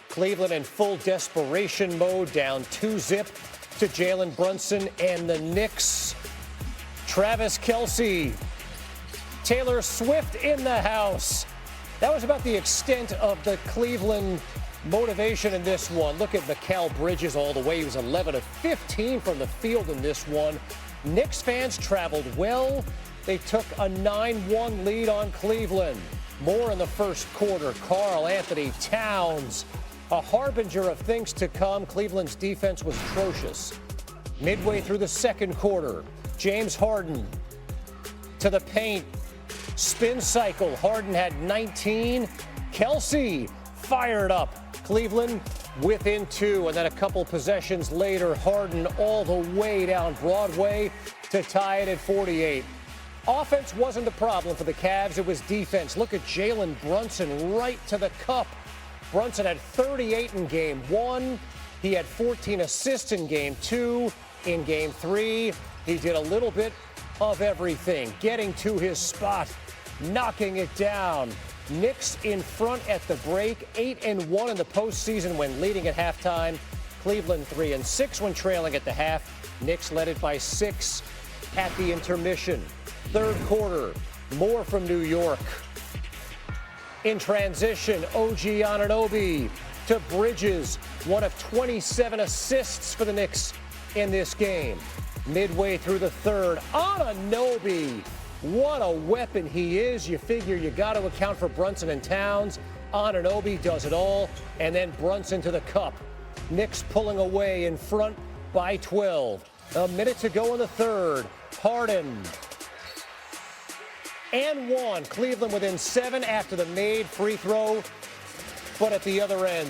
Cleveland in full desperation mode, down 2-zip to Jalen Brunson and the Knicks. Travis Kelce, Taylor Swift in the house. That was about the extent of the Cleveland motivation in this one. Look at Mikal Bridges all the way. He was 11 of 15 from the field in this one. Knicks fans traveled well. They took a 9-1 lead on Cleveland. More in the first quarter. Karl-Anthony Towns, a harbinger of things to come. Cleveland's defense was atrocious. Midway through the second quarter, James Harden to the paint. Spin cycle. Harden had 19. Kelce fired up. Cleveland within 2. And then a couple possessions later, Harden all the way down Broadway to tie it at 48. Offense wasn't the problem for the Cavs. It was defense. Look at Jalen Brunson right to the cup. Brunson had 38 in game 1. He had 14 assists in game 2. In game 3, he did a little bit of everything, getting to his spot, knocking it down. Knicks in front at the break, 8-1 in the postseason when leading at halftime. Cleveland 3-6 when trailing at the half. Knicks led it by 6 at the intermission. Third quarter, more from New York. In transition, OG Anunoby to Bridges, one of 27 assists for the Knicks in this game. Midway through the third, Anunoby, what a weapon he is. You figure you got to account for Brunson and Towns. Anunoby does it all, and then Brunson to the cup. Knicks pulling away in front by 12. A minute to go in the third. Harden. And 1. Cleveland within 7 after the made free throw. But at the other end,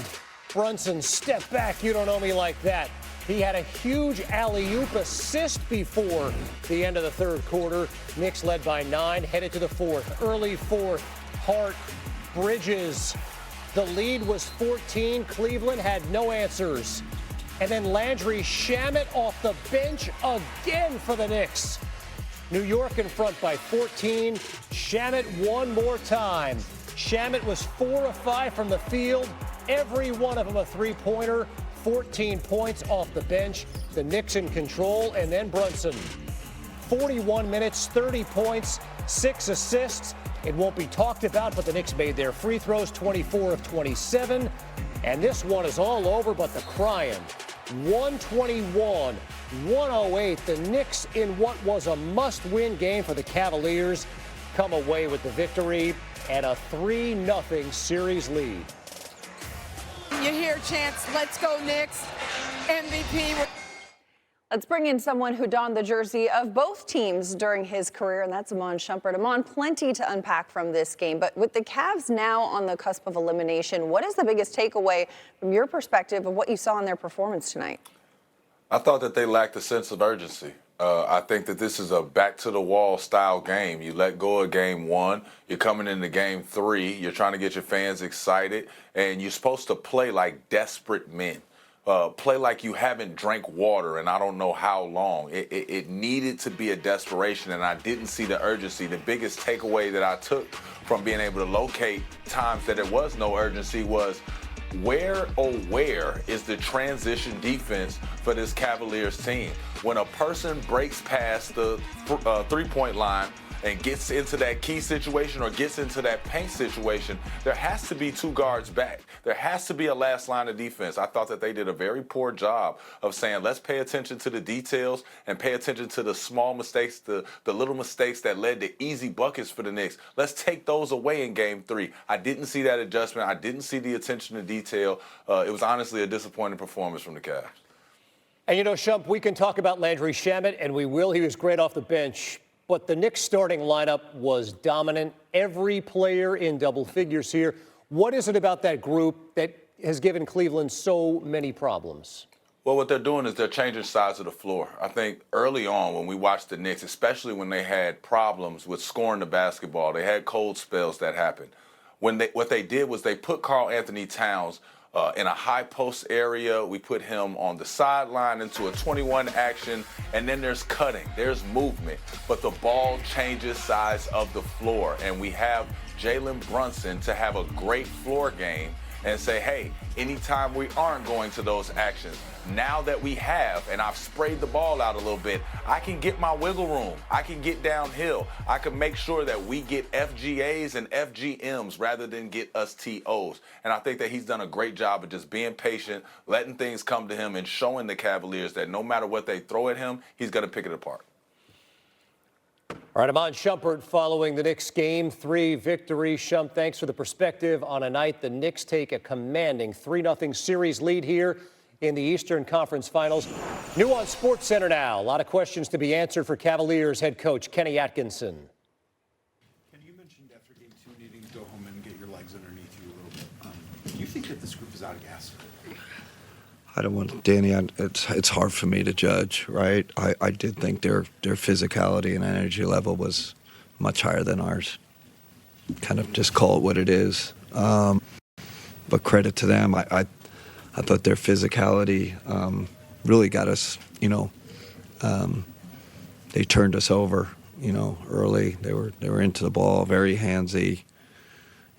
Brunson, step back, you don't know me like that. He had a huge alley-oop assist before the end of the third quarter. Knicks led by 9, headed to the fourth. Early fourth, Hart, Bridges. The lead was 14. Cleveland had no answers. And then Landry Shamet off the bench again for the Knicks. New York in front by 14. Shamet one more time. Shamet was 4 of 5 from the field. Every one of them a three-pointer. 14 points off the bench. The Knicks in control, and then Brunson. 41 minutes, 30 points, 6 assists. It won't be talked about, but the Knicks made their free throws, 24 of 27. And this one is all over but the crying. 121, 108. The Knicks, in what was a must-win game for the Cavaliers, come away with the victory and a 3-0 series lead. You hear chants, "Let's go Knicks," MVP. Let's bring in someone who donned the jersey of both teams during his career, and that's Iman Shumpert. Iman, plenty to unpack from this game, but with the Cavs now on the cusp of elimination, what is the biggest takeaway from your perspective of what you saw in their performance tonight? I thought that they lacked a sense of urgency. I think that this is a back-to-the-wall style game. You let go of game 1. You're coming into game 3. You're trying to get your fans excited, and you're supposed to play like desperate men. Play like you haven't drank water and I don't know how long. It needed to be a desperation, and I didn't see the urgency. The biggest takeaway that I took from being able to locate times that there was no urgency was where is the transition defense for this Cavaliers team? When a person breaks past the three-point line and gets into that key situation or gets into that paint situation, there has to be 2 guards back. There has to be a last line of defense. I thought that they did a very poor job of saying, let's pay attention to the details and pay attention to the small mistakes, the little mistakes that led to easy buckets for the Knicks. Let's take those away in game 3. I didn't see that adjustment. I didn't see the attention to detail. It was honestly a disappointing performance from the Cavs. And you know, Shump, we can talk about Landry Shamet, and we will. He was great off the bench. But the Knicks starting lineup was dominant. Every player in double figures here. What is it about that group that has given Cleveland so many problems? Well, what they're doing is they're changing sides of the floor. I think early on when we watched the Knicks, especially when they had problems with scoring the basketball, they had cold spells that happened. What they did was they put Karl-Anthony Towns in a high post area. We put him on the sideline into a 21 action, and then there's cutting, there's movement, but the ball changes sides of the floor, and we have Jalen Brunson to have a great floor game and say, hey, anytime we aren't going to those actions, now that we have, and I've sprayed the ball out a little bit, I can get my wiggle room. I can get downhill. I can make sure that we get FGAs and FGMs rather than get us TOs. And I think that he's done a great job of just being patient, letting things come to him, and showing the Cavaliers that no matter what they throw at him, he's going to pick it apart. All right, Iman Shumpert following the Knicks Game 3 victory. Shump, thanks for the perspective on a night the Knicks take a commanding 3-0 series lead here in the Eastern Conference Finals. New on SportsCenter now. A lot of questions to be answered for Cavaliers head coach Kenny Atkinson. Kenny, you mentioned after Game 2 needing to go home and get your legs underneath you a little bit. Do you think that this group is out of gas? I don't want Danny. It's hard for me to judge, right? I did think their physicality and energy level was much higher than ours. Kind of just call it what it is. But credit to them. I thought their physicality really got us. They turned us over. Early. They were into the ball, very handsy.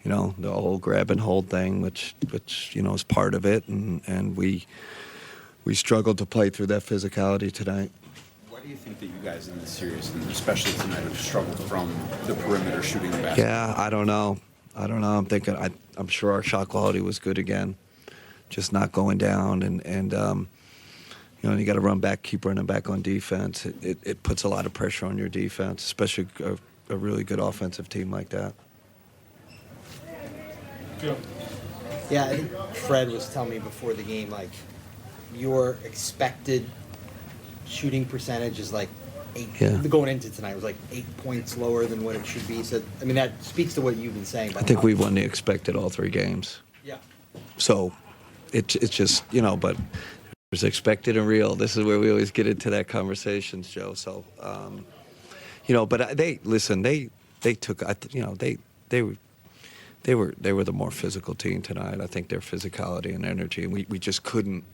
The whole grab and hold thing, which is part of it, and we struggled to play through that physicality tonight. Why do you think that you guys in this series, and especially tonight, have struggled from the perimeter shooting the basket? Yeah, I don't know. I'm thinking. I'm sure our shot quality was good again, just not going down, and you got to run back, keep running back on defense. It puts a lot of pressure on your defense, especially a really good offensive team like that. Yeah, I think Fred was telling me before the game, like, your expected shooting percentage is like 8. Yeah. Going into tonight was like 8 points lower than what it should be. So, I mean, that speaks to what you've been saying. I think we won the expected all 3 games. Yeah. So it's just, but there's expected and real. This is where we always get into that conversations, Joe. So, but they took, they were the more physical team tonight. I think their physicality and energy, and we just couldn't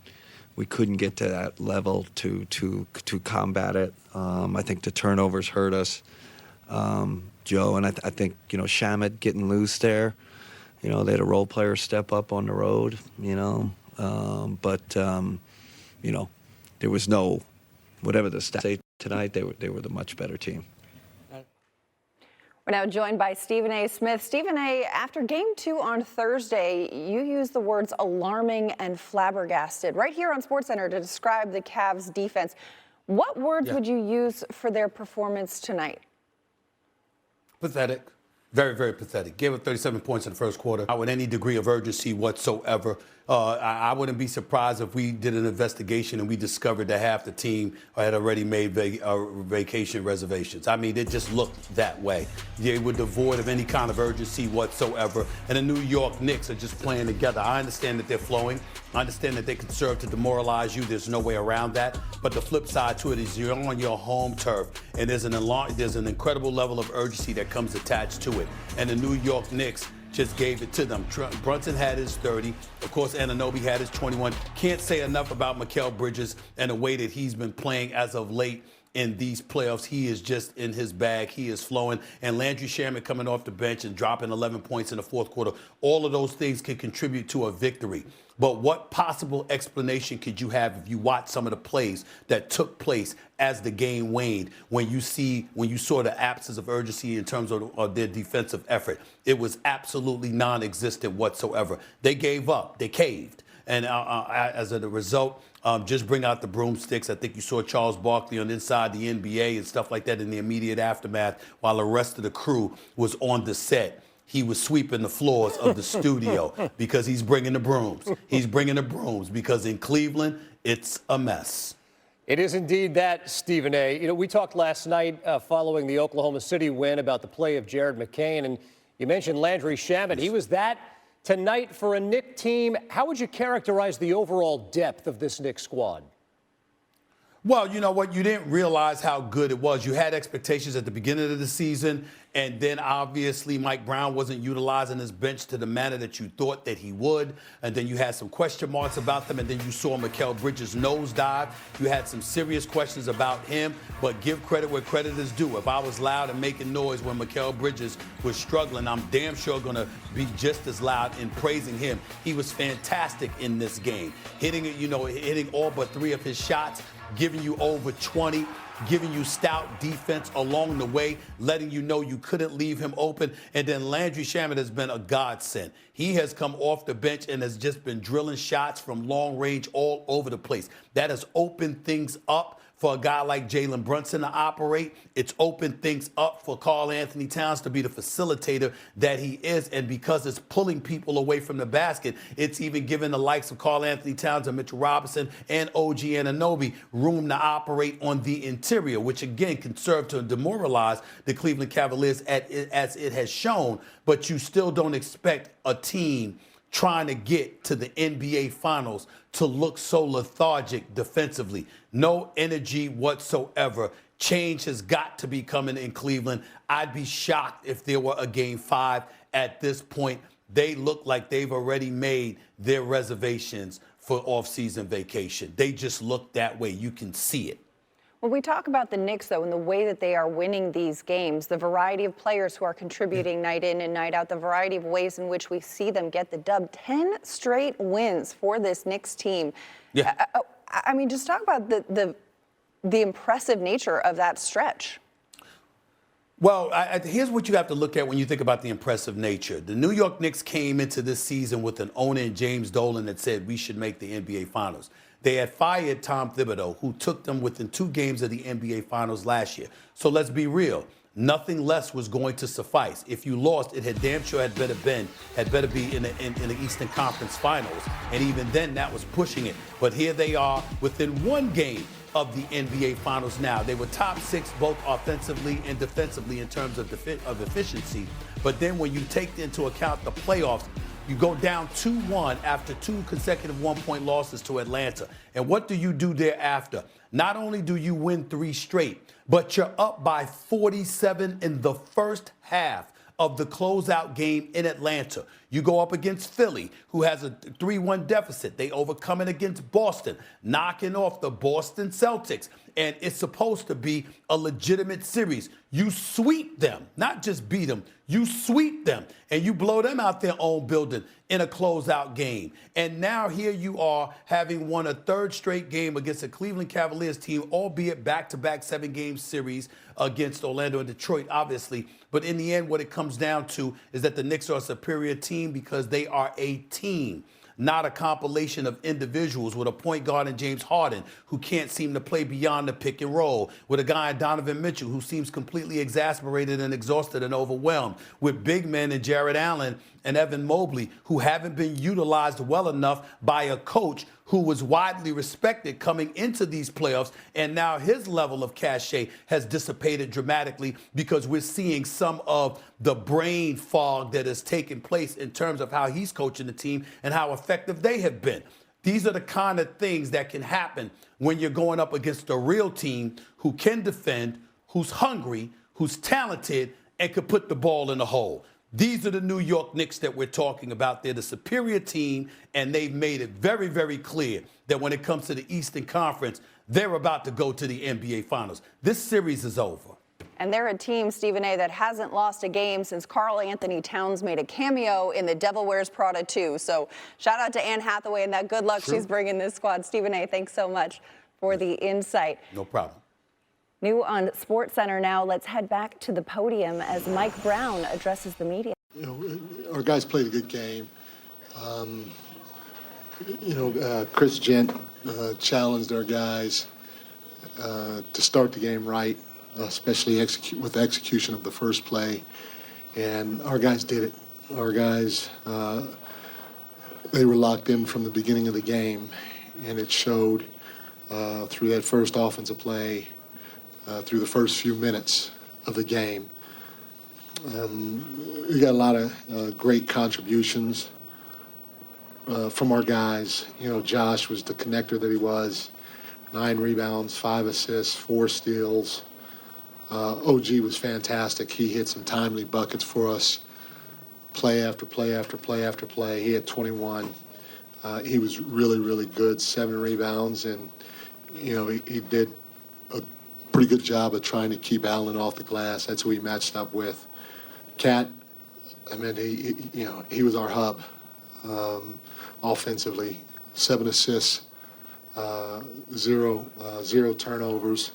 get to that level to combat it. I think the turnovers hurt us, Joe, and I think Shamet getting loose there. They had a role player step up on the road. But there was no whatever the stats say tonight. They were the much better team. We're now joined by Stephen A. Smith. Stephen A., after Game 2 on Thursday, you used the words alarming and flabbergasted right here on SportsCenter to describe the Cavs' defense. What words would you use for their performance tonight? Pathetic. Very, very pathetic. Gave up 37 points in the first quarter with any degree of urgency whatsoever. I wouldn't be surprised if we did an investigation and we discovered that half the team had already made vacation reservations. I mean, it just looked that way. They were devoid of any kind of urgency whatsoever. And the New York Knicks are just playing together. I understand that they're flowing. I understand that they can serve to demoralize you. There's no way around that. But the flip side to it is you're on your home turf, and there's an incredible level of urgency that comes attached to it. And the New York Knicks just gave it to them. Brunson had his 30. Of course, Anunoby had his 21. Can't say enough about Mikal Bridges and the way that he's been playing as of late in these playoffs. He is just in his bag. He is flowing. And Landry Shamet coming off the bench and dropping 11 points in the fourth quarter. All of those things can contribute to a victory. But what possible explanation could you have if you watch some of the plays that took place as the game waned, when you saw the absence of urgency in terms of their defensive effort? It was absolutely non-existent whatsoever. They gave up. They caved. And as a result, just bring out the broomsticks. I think you saw Charles Barkley on inside the NBA and stuff like that in the immediate aftermath while the rest of the crew was on the set. He was sweeping the floors of the studio because he's bringing the brooms. He's bringing the brooms because in Cleveland, it's a mess. It is indeed that, Stephen A. We talked last night following the Oklahoma City win about the play of Jared McCain, and you mentioned Landry Shamet. He was that tonight for a Knicks team. How would you characterize the overall depth of this Knicks squad? Well, you know what? You didn't realize how good it was. You had expectations at the beginning of the season, and then obviously Mike Brown wasn't utilizing his bench to the manner that you thought that he would. And then you had some question marks about them, and then you saw Mikal Bridges nosedive. You had some serious questions about him, but give credit where credit is due. If I was loud and making noise when Mikal Bridges was struggling, I'm damn sure going to be just as loud in praising him. He was fantastic in this game, hitting all but 3 of his shots, giving you over 20, giving you stout defense along the way, letting you know you couldn't leave him open. And then Landry Shamet has been a godsend. He has come off the bench and has just been drilling shots from long range all over the place. That has opened things up for a guy like Jalen Brunson to operate. It's opened things up for Karl Anthony Towns to be the facilitator that he is. And because it's pulling people away from the basket, it's even giving the likes of Karl Anthony Towns and Mitchell Robinson and OG Anunoby room to operate on the interior, which again can serve to demoralize the Cleveland Cavaliers as it has shown. But you still don't expect a team trying to get to the NBA Finals to look so lethargic defensively. No energy whatsoever. Change has got to be coming in Cleveland. I'd be shocked if there were a Game 5 at this point. They look like they've already made their reservations for off-season vacation. They just look that way. You can see it. When we talk about the Knicks, though, and the way that they are winning these games, the variety of players who are contributing night in and night out, the variety of ways in which we see them get the dub, 10 straight wins for this Knicks team. Yeah. I mean, just talk about the impressive nature of that stretch. Well, here's what you have to look at when you think about the impressive nature. The New York Knicks came into this season with an owner in James Dolan that said we should make the NBA Finals. They had fired Tom Thibodeau, who took them within 2 games of the NBA Finals last year. So let's be real. Nothing less was going to suffice. If you lost, it had damn sure had better be in the Eastern Conference Finals. And even then, that was pushing it. But here they are within 1 game of the NBA Finals now. They were top 6 both offensively and defensively in terms of efficiency. But then when you take into account the playoffs, you go down 2-1 after 2 consecutive 1-point losses to Atlanta. And what do you do thereafter? Not only do you win 3 straight, but you're up by 47 in the first half of the closeout game in Atlanta. You go up against Philly, who has a 3-1 deficit. They overcome it against Boston, knocking off the Boston Celtics. And it's supposed to be a legitimate series. You sweep them, not just beat them. You sweep them, and you blow them out their own building in a closeout game. And now here you are, having won a 3rd straight game against a Cleveland Cavaliers team, albeit back-to-back 7-game series against Orlando and Detroit, obviously. But in the end, what it comes down to is that the Knicks are a superior team because they are a team, not a compilation of individuals, with a point guard in James Harden who can't seem to play beyond the pick and roll, with a guy in Donovan Mitchell who seems completely exasperated and exhausted and overwhelmed, with big men in Jarrett Allen and Evan Mobley who haven't been utilized well enough by a coach who was widely respected coming into these playoffs, and now his level of cachet has dissipated dramatically because we're seeing some of the brain fog that has taken place in terms of how he's coaching the team and how effective they have been. These are the kind of things that can happen when you're going up against a real team who can defend, who's hungry, who's talented, and could put the ball in the hole. These are the New York Knicks that we're talking about. They're the superior team, and they've made it very, very clear that when it comes to the Eastern Conference, they're about to go to the NBA Finals. This series is over. And they're a team, Stephen A., that hasn't lost a game since Karl Anthony Towns made a cameo in The Devil Wears Prada 2. So shout out to Anne Hathaway and that good luck she's bringing this squad. Stephen A., thanks so much for the insight. No problem. New on SportsCenter now, let's head back to the podium as Mike Brown addresses the media. You know, our guys played a good game. Chris Gent challenged our guys to start the game right, especially with the execution of the first play. And our guys did it. Our guys, they were locked in from the beginning of the game, and it showed through that first offensive play, through the first few minutes of the game. We got a lot of great contributions from our guys. You know, Josh was the connector that he was. 9 rebounds, 5 assists, 4 steals. OG was fantastic. He hit some timely buckets for us, play after play after play after play. He had 21. He was really, really good, 7 rebounds, and, you know, he did a pretty good job of trying to keep Allen off the glass. That's who he matched up with. Cat, I mean, he was our hub offensively. 7 assists, 0 turnovers.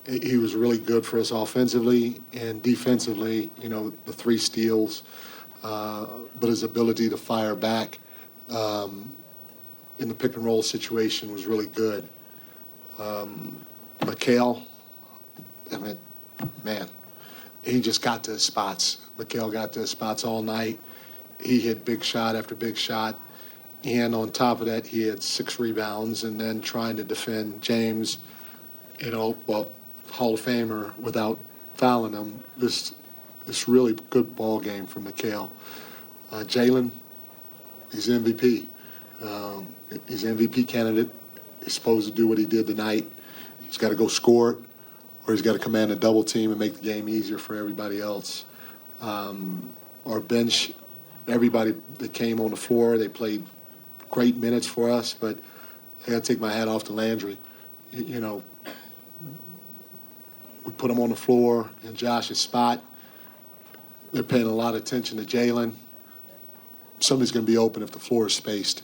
He was really good for us offensively and defensively. You know, the 3 steals, but his ability to fire back in the pick and roll situation was really good. Mikal, I mean, man, he just got to his spots. Mikal got to his spots all night. He hit big shot after big shot. And on top of that, he had 6 rebounds, and then trying to defend James, you know, well, Hall of Famer, without fouling him. This really good ball game from Mikal. Jalen, he's MVP. He's an MVP candidate. He's supposed to do what he did tonight. He's got to go score it, or he's got to command a double team and make the game easier for everybody else. Our bench, everybody that came on the floor, they played great minutes for us, but I got to take my hat off to Landry. You know, we put him on the floor in Josh's spot. They're paying a lot of attention to Jalen. Somebody's going to be open if the floor is spaced,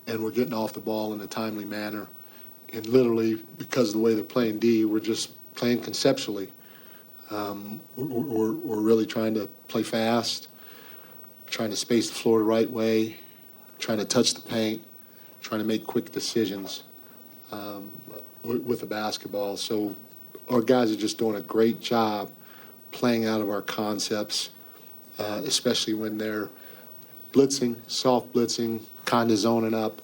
and we're getting off the ball in a timely manner. And literally, because of the way they're playing D, we're just playing conceptually. We're really trying to play fast, trying to space the floor the right way, trying to touch the paint, trying to make quick decisions with the basketball. So our guys are just doing a great job playing out of our concepts, especially when they're blitzing, soft blitzing, kind of zoning up,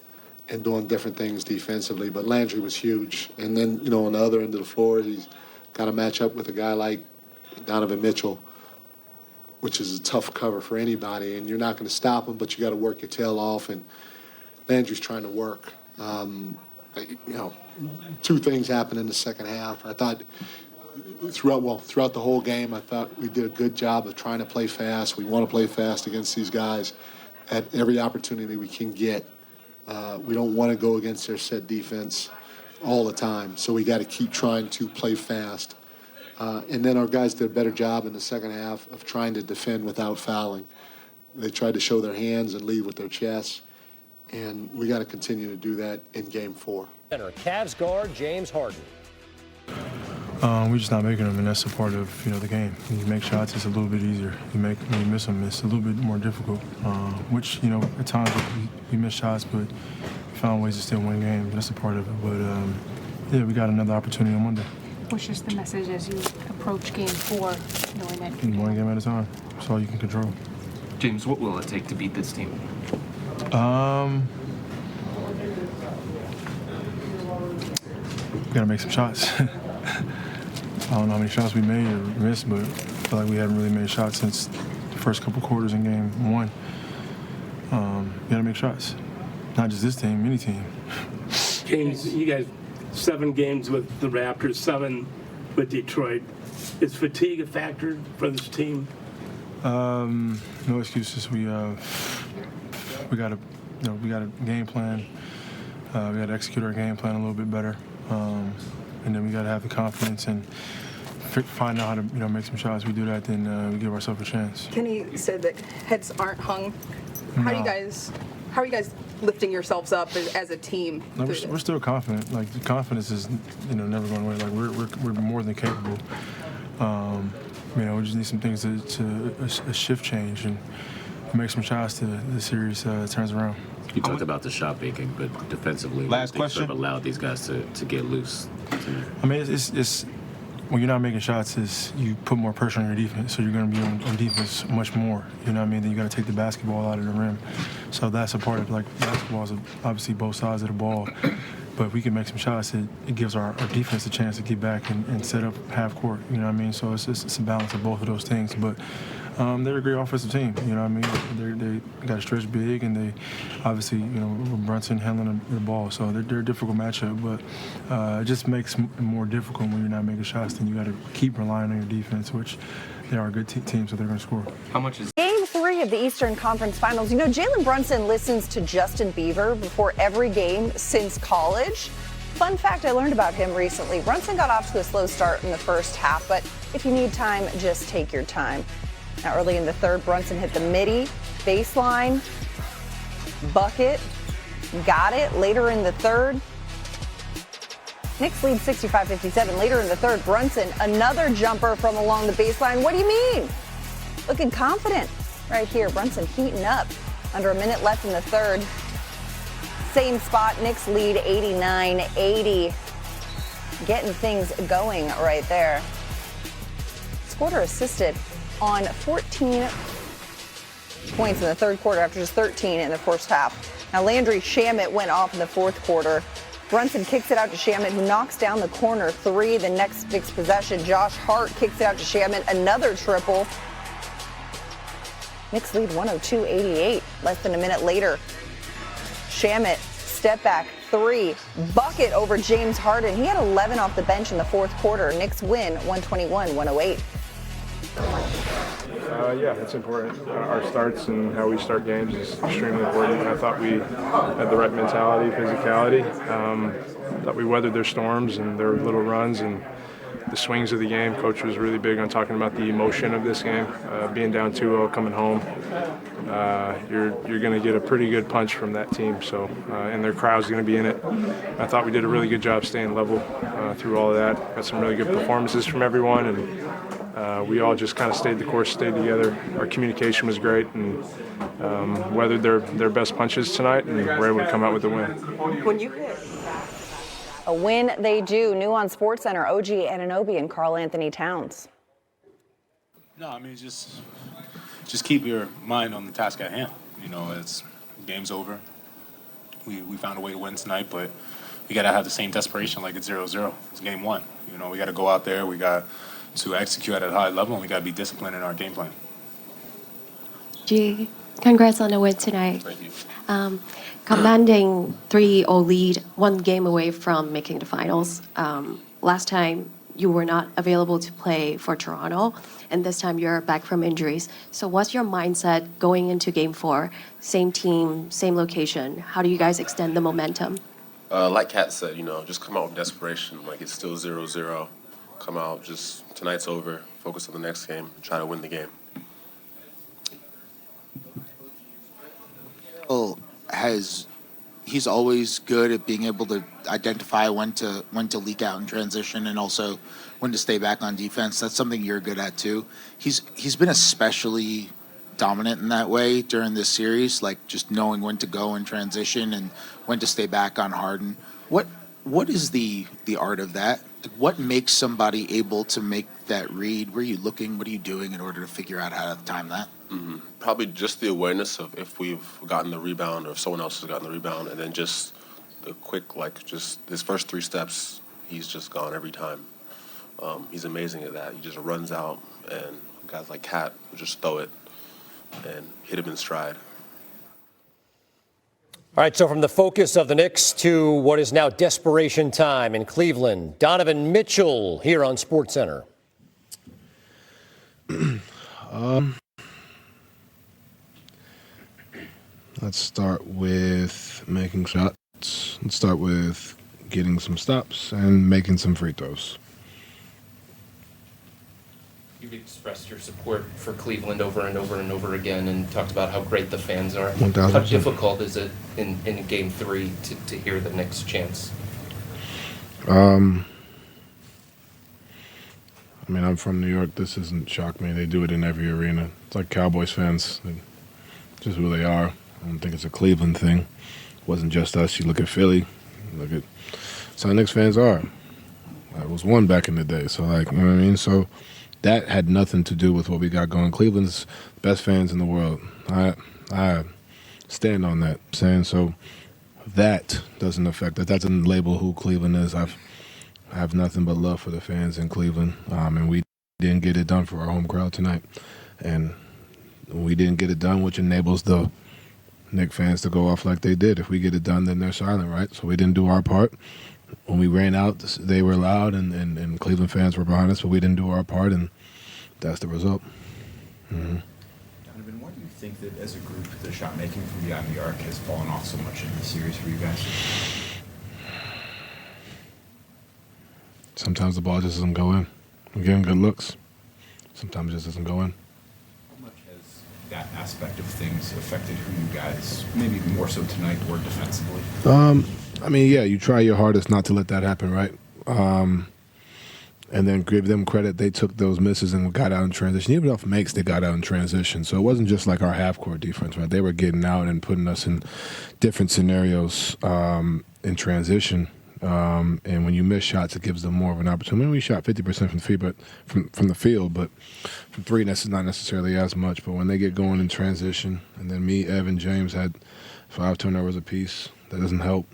and doing different things defensively. But Landry was huge. And then, you know, on the other end of the floor, he's got to match up with a guy like Donovan Mitchell, which is a tough cover for anybody. And you're not going to stop him, but you got to work your tail off. And Landry's trying to work. You know, 2 things happened in the second half. I thought throughout the whole game, I thought we did a good job of trying to play fast. We want to play fast against these guys at every opportunity we can get. We don't want to go against their set defense all the time, so we got to keep trying to play fast. And then our guys did a better job in the second half of trying to defend without fouling. They tried to show their hands and lead with their chests, and we got to continue to do that in Game 4. Cavs guard James Harden. We're just not making them, and that's a part of, you know, the game. When you make shots, it's a little bit easier. When you miss them, it's a little bit more difficult. Which, you know, at times we miss shots, but we found ways to still win games. That's a part of it. But yeah, we got another opportunity on Monday. What's just the message as you approach Game 4, knowing that one game at a time. That's all you can control. James, what will it take to beat this team? We gotta make some shots. I don't know how many shots we made or missed, but I feel like we haven't really made shots since the first couple quarters in Game 1. You gotta make shots. Not just this team, any team. James, you guys, 7 games with the Raptors, 7 with Detroit. Is fatigue a factor for this team? No excuses. We gotta game plan. We gotta execute our game plan a little bit better. And then we got to have the confidence and find out how to, you know, make some shots. We do that, then we give ourselves a chance. Kenny said that heads aren't hung. How are you guys lifting yourselves up as a team? No, we're still confident. Like, the confidence is, you know, never going away. Like, we're more than capable. You know, we just need some things to a shift change and make some shots to the series turns around. You talked about the shot making, but defensively, Last question. Sort of allowed these guys to get loose. I mean, it's when you're not making shots, is you put more pressure on your defense, so you're going to be on defense much more. You know what I mean? Then you got to take the basketball out of the rim. So that's a part of, like, basketball is obviously both sides of the ball. But if we can make some shots, it gives our defense a chance to get back and set up half court. You know what I mean? So it's a balance of both of those things. But they're a great offensive team. You know what I mean? They got to stretch big, and they obviously, Brunson handling the ball. So they're a difficult matchup, but it just makes it more difficult when you're not making shots. Then you got to keep relying on your defense, which they are a good team, so they're going to score. How much is Game 3 of the Eastern Conference Finals. Jalen Brunson listens to Justin Bieber before every game since college. Fun fact I learned about him recently. Brunson got off to a slow start in the first half, but if you need time, just take your time. Now, early in the third, Brunson hit the midi, baseline, bucket, got it. Later in the third, Knicks lead 65-57. Later in the third, Brunson, another jumper from along the baseline. What do you mean? Looking confident right here. Brunson heating up. Under a minute left in the third. Same spot, Knicks lead 89-80. Getting things going right there. Scored or assisted on 14 points in the third quarter after just 13 in the first half. Now Landry Shamet went off in the fourth quarter. Brunson kicks it out to Shamet, who knocks down the corner three. The next Knicks possession, Josh Hart kicks it out to Shamet, another triple. Knicks lead 102-88. Less than a minute later, Shamet, step back three, bucket over James Harden. He had 11 off the bench in the fourth quarter. Knicks win 121-108. Yeah, it's important. Our starts and how we start games is extremely important. I thought we had the right mentality, physicality. Thought we weathered their storms and their little runs and the swings of the game. Coach was really big on talking about the emotion of this game. Being down 2-0, coming home, you're going to get a pretty good punch from that team. So, and their crowd's going to be in it. I thought we did a really good job staying level through all of that. Got some really good performances from everyone, and we all just kind of stayed the course, stayed together. Our communication was great, and weathered their best punches tonight, and were able to come out with the win. When you hit a win they do. New on SportsCenter, OG Anunoby and Karl Anthony Towns. No, I mean, just keep your mind on the task at hand. It's game's over. We found a way to win tonight, but we got to have the same desperation like it's 0-0. It's game one. We got to go out there. We got to execute at a high level, and we got to be disciplined in our game plan. G, congrats on the win tonight. Thank you. Commanding 3-0 lead, one game away from making the finals. Last time you were not available to play for Toronto, and this time you're back from injuries. So what's your mindset going into game 4? Same team, same location. How do you guys extend the momentum? Like Kat said, just come out with desperation. Like it's still 0-0. Come out, just tonight's over. Focus on the next game. Try to win the game. Well, he's always good at being able to identify when to leak out in transition and also when to stay back on defense. That's something you're good at too. He's been especially dominant in that way during this series, like just knowing when to go in transition and when to stay back on Harden. What is the art of that? Like, what makes somebody able to make that read? Where are you looking? What are you doing in order to figure out how to time that? Mm-hmm. Probably just the awareness of if we've gotten the rebound or if someone else has gotten the rebound, and then just the quick, just his first 3 steps, he's just gone every time. He's amazing at that. He just runs out, and guys like Kat will just throw it and hit him in stride. All right, so from the focus of the Knicks to what is now desperation time in Cleveland, Donovan Mitchell here on SportsCenter. Let's start with making shots. Let's start with getting some stops and making some free throws. You've expressed your support for Cleveland over and over and over again and talked about how great the fans are. 1,000%. How difficult is it in Game 3 to hear the Knicks chants? I'm from New York. This doesn't shock me. They do it in every arena. It's like Cowboys fans. Just who they are. I don't think it's a Cleveland thing. It wasn't just us. You look at Philly. That's how Knicks fans are. I was one back in the day. So, you know what I mean? So that had nothing to do with what we got going. Cleveland's best fans in the world. I stand on that saying. So that doesn't affect that. That doesn't label who Cleveland is. I have nothing but love for the fans in Cleveland. And we didn't get it done for our home crowd tonight. And we didn't get it done, which enables the Knicks fans to go off like they did. If we get it done, then they're silent, right? So we didn't do our part. When we ran out, they were loud, and Cleveland fans were behind us, but we didn't do our part, and that's the result. Mm-hmm. Donovan, why do you think that as a group, the shot making from beyond the arc has fallen off so much in the series for you guys? Sometimes the ball just doesn't go in. We're getting good looks. Sometimes it just doesn't go in. How much has that aspect of things affected who you guys, maybe more so tonight, were defensively? I mean, yeah, you try your hardest not to let that happen, right? And then give them credit. They took those misses and got out in transition. Even off makes, they got out in transition. So it wasn't just like our half-court defense, right? They were getting out and putting us in different scenarios in transition. And when you miss shots, it gives them more of an opportunity. We shot 50% from the field, but from three, that's not necessarily as much. But when they get going in transition, and then me, Evan, James had 5 turnovers apiece, that doesn't help.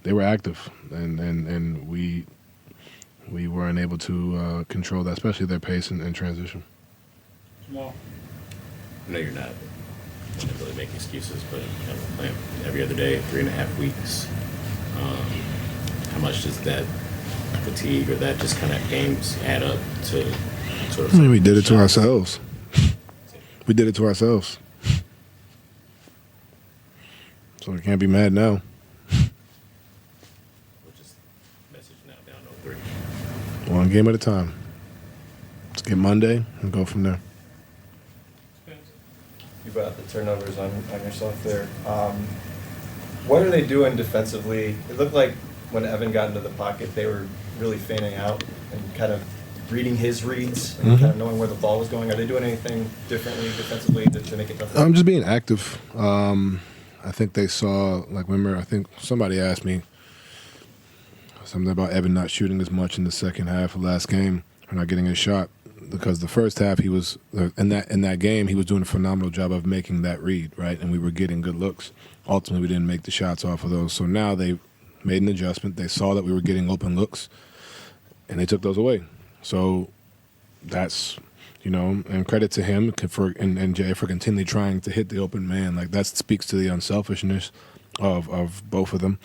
They were active, and we weren't able to control that, especially their pace and transition. Well, I know you're not going to really make excuses, but kind of playing every other day, 3.5 weeks. How much does that fatigue or that just kind of games add up to sort of? I mean, we did it to ourselves. We did it to ourselves. So we can't be mad now. One game at a time. Let's get Monday and go from there. You brought up the turnovers on yourself there. What are they doing defensively? It looked like when Evan got into the pocket, they were really fanning out and kind of reading his reads and kind of knowing where the ball was going. Are they doing anything differently defensively to make it tougher? I'm just being active. I think they saw, like, remember, I think somebody asked me something about Evan not shooting as much in the second half of last game, or not getting a shot, because the first half he was in that game he was doing a phenomenal job of making that read, right, and we were getting good looks. Ultimately, we didn't make the shots off of those. So now they made an adjustment. They saw that we were getting open looks, and they took those away. So that's, and credit to him and Jay for continually trying to hit the open man. Like, that speaks to the unselfishness of both of them.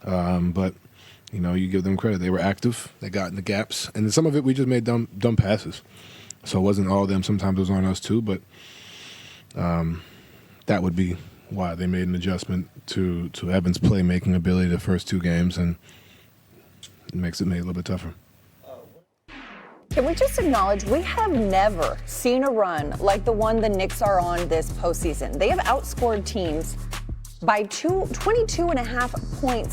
But you give them credit. They were active. They got in the gaps. And some of it we just made dumb passes. So it wasn't all of them. Sometimes it was on us too. But that would be why they made an adjustment to Evan's playmaking ability the first 2 games. And it makes it made a little bit tougher. Can we just acknowledge we have never seen a run like the one the Knicks are on this postseason? They have outscored teams by 22.5 points